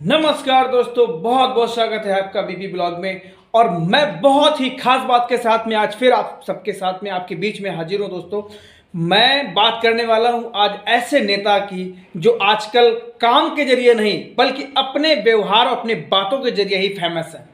नमस्कार दोस्तों, बहुत बहुत स्वागत है आपका बीबी ब्लॉग में। और मैं बहुत ही खास बात के साथ में आज फिर आप सबके साथ में आपके बीच में हाजिर हूँ। दोस्तों, मैं बात करने वाला हूँ आज ऐसे नेता की जो आजकल काम के जरिए नहीं बल्कि अपने व्यवहार और अपने बातों के जरिए ही फेमस है।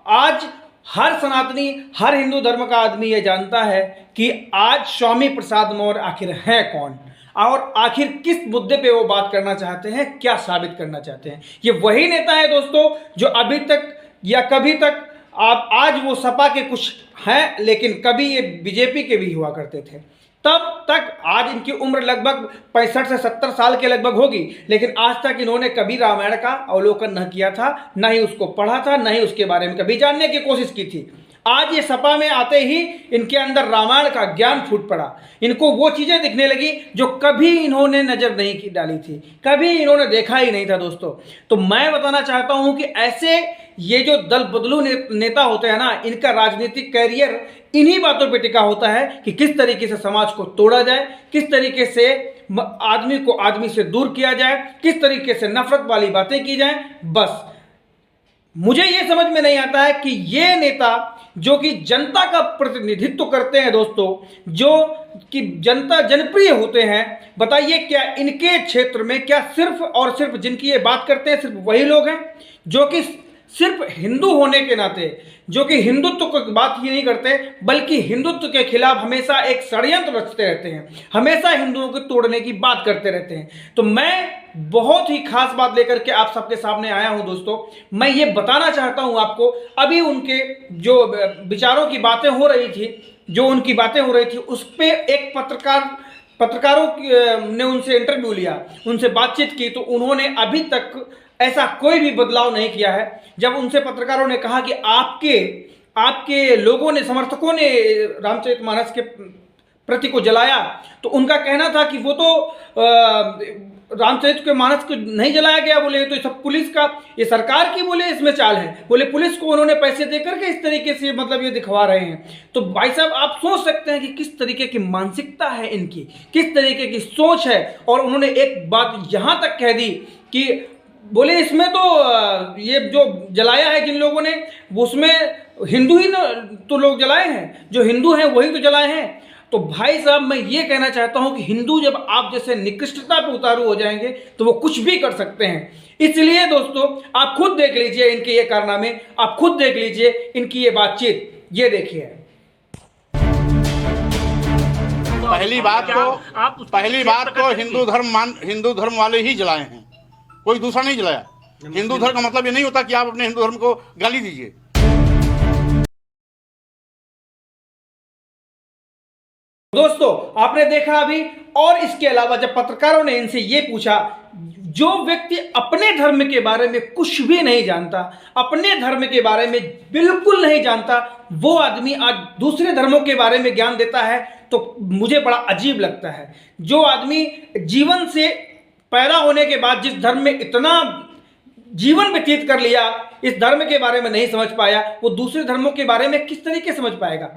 आज हर सनातनी, हर हिंदू धर्म का आदमी ये जानता है कि आज स्वामी प्रसाद मौर्य आखिर हैं कौन और आखिर किस मुद्दे पे वो बात करना चाहते हैं, क्या साबित करना चाहते हैं। ये वही नेता है दोस्तों जो अभी तक या कभी तक आप आज वो सपा के कुछ हैं लेकिन कभी ये बीजेपी के भी हुआ करते थे। तब तक आज इनकी उम्र लगभग 65 से 70 साल के लगभग होगी, लेकिन आज तक इन्होंने कभी रामायण का अवलोकन न किया था, न ही उसको पढ़ा था, न ही उसके बारे में कभी जानने की कोशिश की थी। आज ये सपा में आते ही इनके अंदर रामायण का ज्ञान फूट पड़ा। इनको वो चीज़ें दिखने लगी जो कभी इन्होंने नज़र नहीं डाली थी, कभी इन्होंने देखा ही नहीं था दोस्तों। तो मैं बताना चाहता हूँ कि ऐसे ये जो दल बदलू नेता होते हैं ना, इनका राजनीतिक कैरियर इन्हीं बातों पे टिका होता है कि किस तरीके से समाज को तोड़ा जाए, किस तरीके से आदमी को आदमी से दूर किया जाए, किस तरीके से नफरत वाली बातें की जाएं। बस मुझे ये समझ में नहीं आता है कि ये नेता जो कि जनता का प्रतिनिधित्व करते हैं दोस्तों, जो कि जनता जनप्रिय होते हैं, बताइए क्या इनके क्षेत्र में क्या सिर्फ और सिर्फ जिनकी ये बात करते हैं सिर्फ वही लोग हैं जो कि सिर्फ हिंदू होने के नाते, जो कि हिंदुत्व की बात ही नहीं करते बल्कि हिंदुत्व के खिलाफ हमेशा एक षड्यंत्र रचते रहते हैं, हमेशा हिंदुओं को तोड़ने की बात करते रहते हैं। तो मैं बहुत ही खास बात लेकर के आप सबके सामने आया हूं दोस्तों। मैं ये बताना चाहता हूं आपको, अभी उनके जो विचारों की बातें हो रही थी, जो उनकी बातें हो रही थी, उस पर एक पत्रकारों ने उनसे इंटरव्यू लिया, उनसे बातचीत की, तो उन्होंने अभी तक ऐसा कोई भी बदलाव नहीं किया है। जब उनसे पत्रकारों ने कहा कि आपके लोगों ने, समर्थकों ने रामचरितमानस के प्रति को जलाया, तो उनका कहना था कि वो तो रामचरित के मानस को नहीं जलाया गया, बोले तो सब पुलिस का, ये सरकार की बोले इसमें चाल है, बोले पुलिस को उन्होंने पैसे देकर के इस तरीके से मतलब ये दिखवा रहे हैं। तो भाई साहब, आप सोच सकते हैं कि किस तरीके की मानसिकता है इनकी, किस तरीके की सोच है। और उन्होंने एक बात यहाँ तक कह दी कि बोले इसमें तो ये जो जलाया है जिन लोगों ने, उसमें हिंदू ही तो लोग जलाए हैं, जो हिंदू हैं वही तो जलाए हैं। तो भाई साहब, मैं ये कहना चाहता हूं कि हिंदू जब आप जैसे निकृष्टता पे उतारू हो जाएंगे तो वो कुछ भी कर सकते हैं। इसलिए दोस्तों, आप खुद देख लीजिए इनके ये कारनामे, आप खुद देख लीजिए इनकी ये बातचीत, ये देखिए। पहली बात को हिंदू धर्म वाले ही जलाए हैं, कोई दूसरा नहीं जलाया। हिंदू धर्म का मतलब ये नहीं होता कि आप अपने हिंदू धर्म को गाली दीजिए। दोस्तों, आपने देखा अभी। और इसके अलावा जब पत्रकारों ने इनसे ये पूछा, जो व्यक्ति अपने धर्म के बारे में कुछ भी नहीं जानता, अपने धर्म के बारे में बिल्कुल नहीं जानता, वो आदमी आज दूसरे धर्मों के बारे में ज्ञान देता है, तो मुझे बड़ा अजीब लगता है। जो आदमी जीवन से पैदा होने के बाद जिस धर्म में इतना जीवन व्यतीत कर लिया, इस धर्म के बारे में नहीं समझ पाया, वो दूसरे धर्मों के बारे में किस तरीके समझ पाएगा।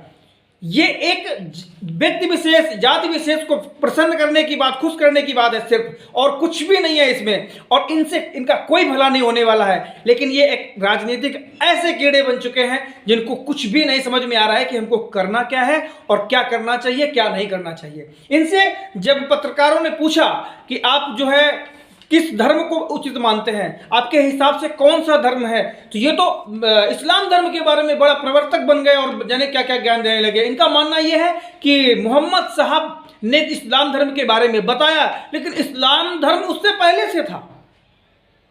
ये एक व्यक्ति विशेष, जाति विशेष को प्रसन्न करने की बात, खुश करने की बात है सिर्फ, और कुछ भी नहीं है इसमें। और इनका कोई भला नहीं होने वाला है। लेकिन ये एक राजनीतिक ऐसे कीड़े बन चुके हैं जिनको कुछ भी नहीं समझ में आ रहा है कि हमको करना क्या है और क्या करना चाहिए, क्या नहीं करना चाहिए। इनसे जब पत्रकारों ने पूछा कि आप जो है किस धर्म को उचित मानते हैं, आपके हिसाब से कौन सा धर्म है, तो ये तो इस्लाम धर्म के बारे में बड़ा प्रवर्तक बन गए और जाने क्या क्या ज्ञान देने लगे। इनका मानना यह है कि मोहम्मद साहब ने इस्लाम धर्म के बारे में बताया, लेकिन इस्लाम धर्म उससे पहले से था।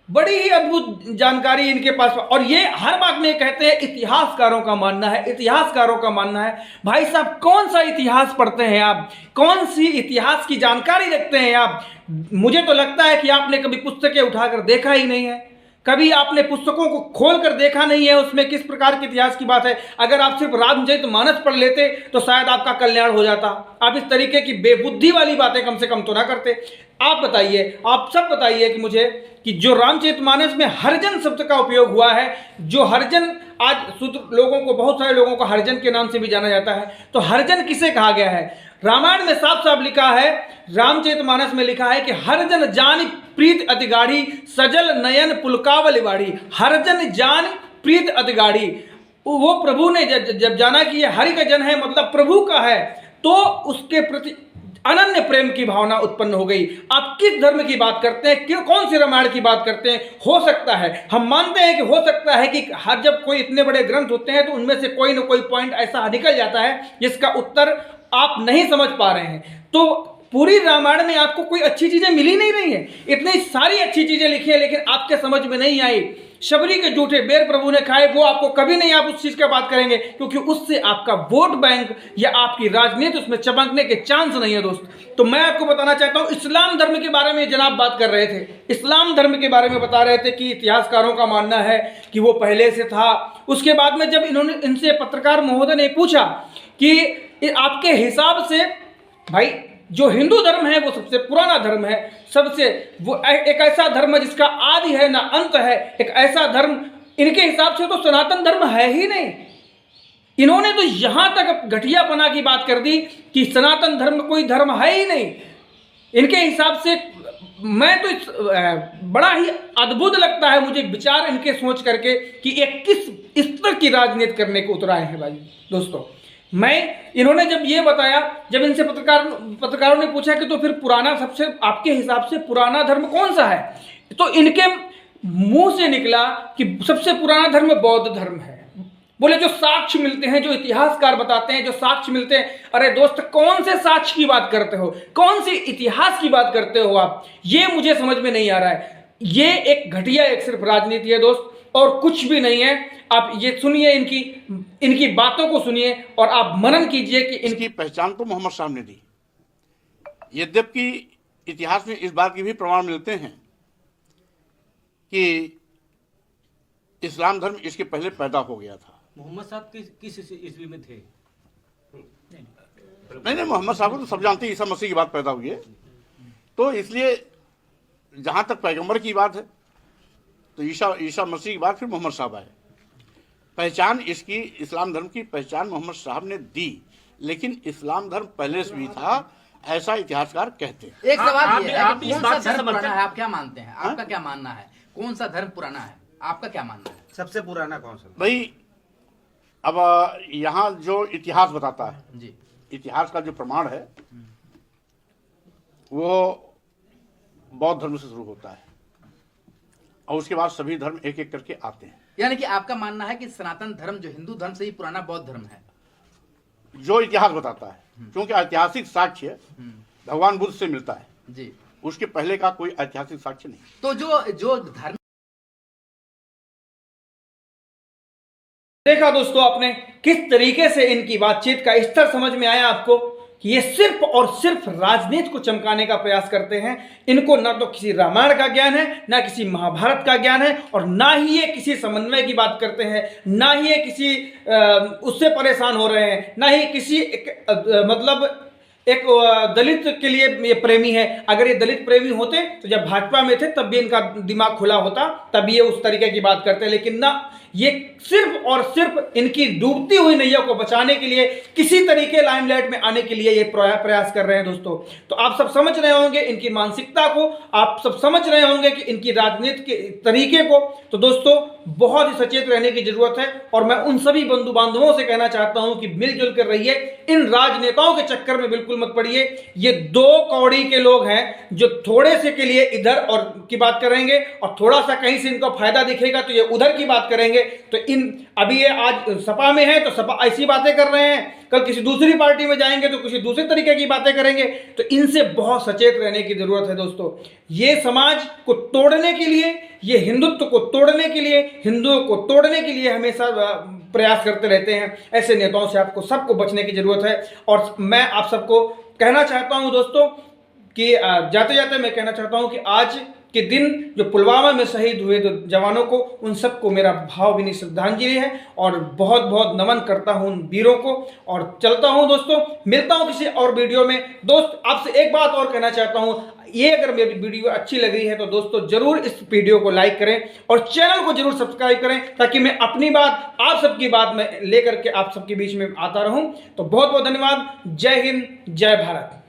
बड़ी ही अद्भुत जानकारी इनके पास। और ये हर बात में कहते हैं इतिहासकारों का मानना है, इतिहासकारों का मानना है। भाई साहब, कौन सा इतिहास पढ़ते हैं आप, कौन सी इतिहास की जानकारी रखते हैं आप। मुझे तो लगता है कि आपने कभी पुस्तकें उठाकर देखा ही नहीं है, कभी आपने पुस्तकों को खोलकर देखा नहीं है उसमें किस प्रकार के इतिहास की बात है। अगर आप सिर्फ रामचरितमानस पढ़ लेते तो शायद आपका कल्याण हो जाता। आप इस तरीके की बेबुद्धि वाली बातें कम से कम तो ना करते। आप बताइए, आप सब बताइए कि मुझे, कि जो रामचरितमानस में हरिजन शब्द का उपयोग हुआ है, जो हरिजन आज शूद्र लोगों को, बहुत सारे लोगों को हरिजन के नाम से भी जाना जाता है, तो हरिजन किसे कहा गया है। रामायण में साफ साफ लिखा है, रामचरितमानस में लिखा है कि हर जन जान प्रीत अति गाढ़ी, सजल नयन पुलकावली बाड़ी। हर जन जान प्रीत अति गाढ़ी, वो प्रभु ने जब जाना कि ये हरि का जन है, मतलब प्रभु का है, तो उसके प्रति अनन्य प्रेम की भावना उत्पन्न हो गई। आप किस धर्म की बात करते हैं, क्यों, कौन सी रामायण की बात करते हैं? हो सकता है, हम मानते हैं कि हो सकता है कि हर जब कोई इतने बड़े ग्रंथ होते हैं तो उनमें से कोई ना कोई पॉइंट ऐसा निकल जाता है जिसका उत्तर आप नहीं समझ पा रहे हैं। तो पूरी रामायण में आपको कोई अच्छी चीजें मिली नहीं रही हैं, इतनी सारी अच्छी चीजें लिखी है लेकिन आपके समझ में नहीं आई। शबरी के जूठे बेर प्रभु ने खाए, वो आपको कभी नहीं, आप उस चीज का बात करेंगे क्योंकि उससे आपका वोट बैंक या आपकी राजनीति उसमें चमकने के चांस नहीं है दोस्त। तो मैं आपको बताना चाहता हूं, इस्लाम धर्म के बारे में जनाब बात कर रहे थे, इस्लाम धर्म के बारे में बता रहे थे कि इतिहासकारों का मानना है कि वो पहले से था। उसके बाद में जब इनसे पत्रकार महोदय ने पूछा कि आपके हिसाब से भाई जो हिंदू धर्म है वो सबसे पुराना धर्म है, सबसे वो एक ऐसा धर्म है जिसका आदि है ना अंत है, एक ऐसा धर्म, इनके हिसाब से तो सनातन धर्म है ही नहीं। इन्होंने तो यहां तक घटियापना की बात कर दी कि सनातन धर्म कोई धर्म है ही नहीं। इनके हिसाब से मैं तो बड़ा ही अद्भुत लगता है मुझे विचार इनके सोच करके कि एक किस स्तर की राजनीति करने को उतराए हैं भाई दोस्तों। इन्होंने जब ये बताया, जब इनसे पत्रकारों ने पूछा कि तो फिर पुराना, सबसे आपके हिसाब से पुराना धर्म कौन सा है, तो इनके मुंह से निकला कि सबसे पुराना धर्म बौद्ध धर्म है। बोले जो साक्ष्य मिलते हैं, जो इतिहासकार बताते हैं, जो साक्ष्य मिलते हैं। अरे दोस्त, कौन से साक्ष्य की बात करते हो, कौन सी इतिहास की बात करते हो आप? ये मुझे समझ में नहीं आ रहा है। ये एक घटिया, एक सिर्फ राजनीति है दोस्त, और कुछ भी नहीं है। आप ये सुनिए, इनकी बातों को सुनिए और आप मनन कीजिए कि इनकी पहचान तो मोहम्मद साहब ने दी। यद्यपि इतिहास में इस बात के भी प्रमाण मिलते हैं कि इस्लाम धर्म इसके पहले पैदा हो गया था। मोहम्मद साहब किस ईस्वी में थे? नहीं, मोहम्मद साहब को तो सब जानते हैं, ईसा मसीह की बात पैदा हुई है। तो इसलिए जहां तक पैगंबर की बात है तो ईसा मसीह की बात, फिर मोहम्मद साहब आए। पहचान इसकी, इस्लाम धर्म की पहचान मोहम्मद साहब ने दी, लेकिन इस्लाम धर्म पहले से भी था, ऐसा इतिहासकार कहते हैं। एक सवाल ये है आप कि इस कौन बात सा से धर्म समर्थन- पुराना है? आप क्या मानते हैं? आपका क्या मानना है? कौन सा धर्म पुराना है? आपका क्या मानना है? सबसे पुराना कौन सा? भाई अब यहाँ जो इतिहास बताता है, जी, इतिहास का जो प्रमाण है वो बौद्ध धर्म से शुरू होता है और उसके बाद सभी धर्म एक एक करके आते हैं। यानी कि आपका मानना है कि सनातन धर्म जो हिंदू धर्म से ही पुराना बौद्ध धर्म है? जो इतिहास बताता है, क्योंकि ऐतिहासिक साक्ष्य भगवान बुद्ध से मिलता है, जी, उसके पहले का कोई ऐतिहासिक साक्ष्य नहीं। तो जो धर्म देखा दोस्तों आपने किस तरीके से इनकी बातचीत का स्तर समझ में आया आपको कि ये सिर्फ और सिर्फ राजनीति को चमकाने का प्रयास करते हैं। इनको ना तो किसी रामायण का ज्ञान है, ना किसी महाभारत का ज्ञान है, और ना ही ये किसी समन्वय की बात करते हैं, ना ही ये किसी उससे परेशान हो रहे हैं, ना ही किसी मतलब एक दलित के लिए ये प्रेमी है। अगर ये दलित प्रेमी होते तो जब भाजपा में थे तब भी इनका दिमाग खुला होता, तब ये उस तरीके की बात करते, लेकिन ना, ये सिर्फ और सिर्फ इनकी डूबती हुई नैया को बचाने के लिए, किसी तरीके लाइमलाइट में आने के लिए ये प्रयास कर रहे हैं दोस्तों। तो आप सब समझ रहे होंगे इनकी मानसिकता को, आप सब समझ रहे होंगे कि इनकी राजनीति के तरीके को। तो दोस्तों बहुत ही सचेत रहने की जरूरत है, और मैं उन सभी बंधु बांधवों से कहना चाहता हूं कि मिलजुल कर रहिए, इन राजनेताओं के चक्कर में बिल्कुल मत पड़िए। ये दो कौड़ी के लोग हैं जो थोड़े से के लिए इधर और की बात करेंगे और थोड़ा सा कहीं से इनको फायदा दिखेगा तो ये उधर की बात करेंगे। तो अभी ये आज सपा में है तो सपा ऐसी बातें कर रहे हैं, कल किसी दूसरी पार्टी में जाएंगे तो किसी दूसरे तरीके की बातें करेंगे। तो इनसे बहुत सचेत रहने की जरूरत है दोस्तों। ये समाज को तोड़ने के लिए, ये हिंदुत्व को तोड़ने के लिए, हिंदुओं को तोड़ने के लिए हमेशा प्रयास करते रहते हैं। ऐसे नेताओं से आपको सबको बचने की जरूरत है। और मैं आप सबको कहना चाहता हूं दोस्तों कि जाते जाते मैं कहना चाहता हूं कि आज के दिन जो पुलवामा में शहीद हुए जो जवानों को, उन सबको मेरा भावभीनी श्रद्धांजलि है और बहुत बहुत नमन करता हूं उन वीरों को। और चलता हूं दोस्तों, मिलता हूं किसी और वीडियो में। दोस्त आपसे एक बात और कहना चाहता हूं, ये अगर मेरी वीडियो अच्छी लग रही है तो दोस्तों जरूर इस वीडियो को लाइक करें और चैनल को जरूर सब्सक्राइब करें, ताकि मैं अपनी बात, आप सबकी बात में लेकर के आप सबके बीच में आता रहूं। तो बहुत बहुत धन्यवाद। जय हिंद, जय भारत।